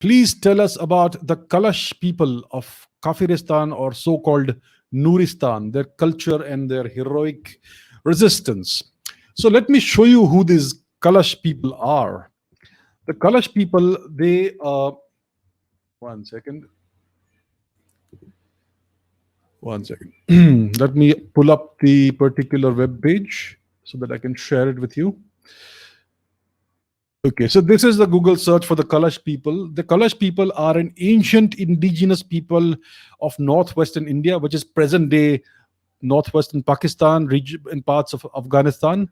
Please tell us about the Kalash people of Kafiristan, or so-called Nuristan, their culture and their heroic resistance. So let me show you who these Kalash people are. The Kalash people, they one second, one second. Let me pull up the particular web page so that I can share it with you. Okay, so this is the Google search for the Kalash people. The Kalash people are an ancient indigenous people of northwestern India, which is present day northwestern Pakistan, region and parts of Afghanistan.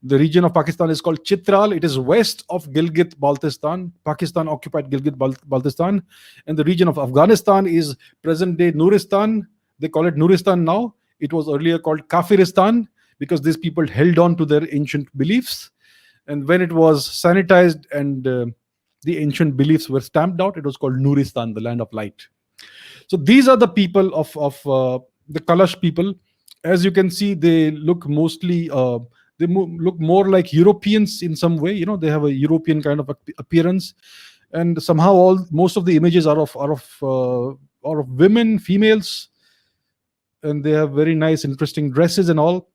The region of Pakistan is called Chitral. It is west of Gilgit Baltistan. Pakistan occupied Gilgit Baltistan. And the region of Afghanistan is present day Nuristan. They call it Nuristan now. It was earlier called Kafiristan because these people held on to their ancient beliefs. And when it was sanitized and the ancient beliefs were stamped out, it was called Nuristan, the land of light. So these are the people of the Kalash people. As you can see, they look mostly look more like Europeans in some way. You know, they have a European kind of appearance, and somehow most of the images are of women, females, and they have very nice, interesting dresses and all.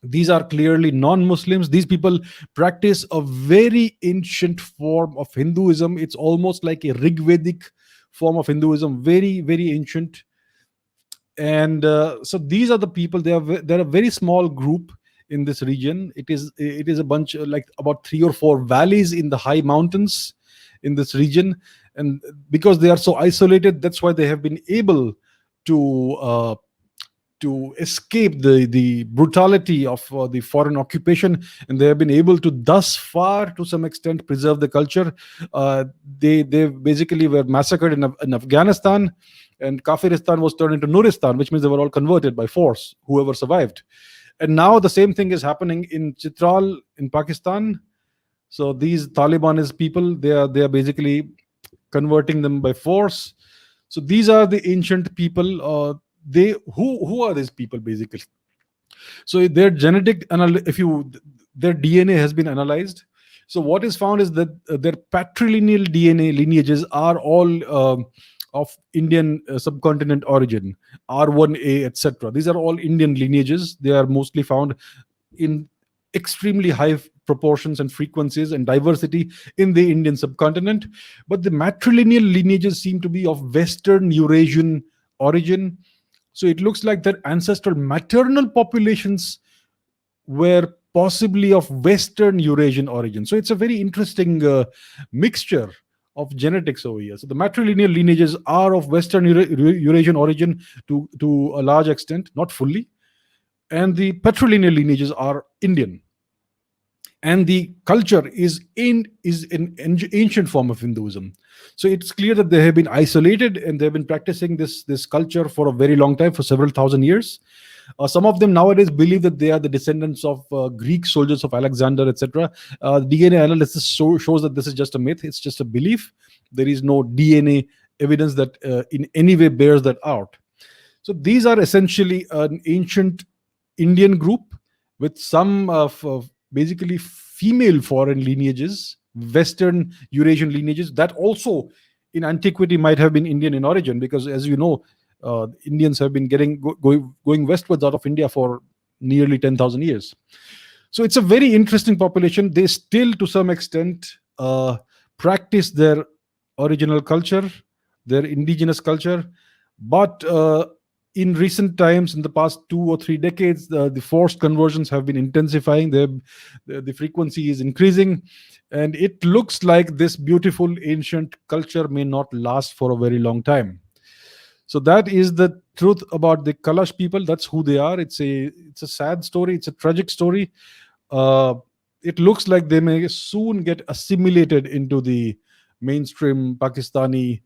These are clearly non-Muslims. These people practice a very ancient form of Hinduism. It's almost like a Rigvedic form of Hinduism, very, very ancient. And so these are the people. They're a very small group in this region. It is a bunch, like about 3 or 4 valleys in the high mountains in this region, and because they are so isolated, that's why they have been able to escape the brutality of the foreign occupation, and they have been able to thus far, to some extent, preserve the culture. They basically were massacred in Afghanistan, and Kafiristan was turned into Nuristan, which means they were all converted by force, whoever survived. And now the same thing is happening in Chitral in Pakistan. So these Talibanist people, they are basically converting them by force. So these are the ancient people. They who are these people basically? So their if you their DNA has been analyzed. So what is found is that their patrilineal DNA lineages are all of Indian subcontinent origin, R1A, etc. These are all Indian lineages. They are mostly found in extremely high proportions and frequencies and diversity in the Indian subcontinent. But the matrilineal lineages seem to be of Western Eurasian origin. So it looks like their ancestral maternal populations were possibly of Western Eurasian origin. So it's a very interesting mixture of genetics over here. So the matrilineal lineages are of Western Eurasian origin to a large extent, not fully, and the patrilineal lineages are Indian. And the culture is an ancient form of Hinduism. So it's clear that they have been isolated and they've been practicing this culture for a very long time, for several thousand years. Some of them nowadays believe that they are the descendants of Greek soldiers of Alexander, etc. DNA analysis shows that this is just a myth. It's just a belief. There is no DNA evidence that in any way bears that out. So these are essentially an ancient Indian group with some of basically female foreign lineages, Western Eurasian lineages that also in antiquity might have been Indian in origin, because as you know, Indians have been going westwards out of India for nearly 10,000 years. So it's a very interesting population. They still, to some extent, practice their original culture, their indigenous culture, but in recent times, in the past 2 or 3 decades, the forced conversions have been intensifying. The frequency is increasing, and it looks like this beautiful ancient culture may not last for a very long time. So that is the truth about the Kalash people. That's who they are. It's a sad story. It's a tragic story. It looks like they may soon get assimilated into the mainstream Pakistani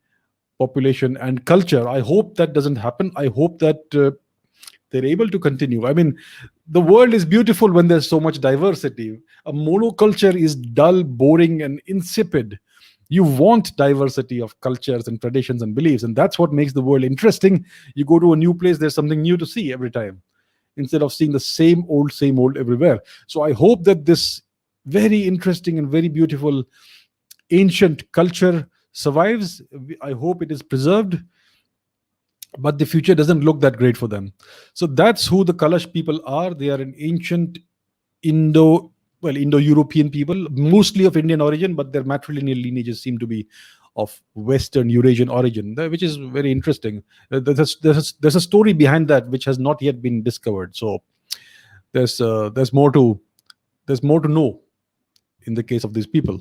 population and culture. I hope that doesn't happen. I hope that they're able to continue. I mean, the world is beautiful when there's so much diversity. A monoculture is dull, boring, and insipid. You want diversity of cultures and traditions and beliefs, and that's what makes the world interesting. You go to a new place, there's something new to see every time, instead of seeing the same old everywhere. So I hope that this very interesting and very beautiful ancient culture survives. I hope it is preserved, but the future doesn't look that great for them. So that's who the Kalash people are. They are an ancient Indo Indo-European people, mostly of Indian origin, but their matrilineal lineages seem to be of Western Eurasian origin, which is very interesting. There's a story behind that which has not yet been discovered. So there's more to know in the case of these people.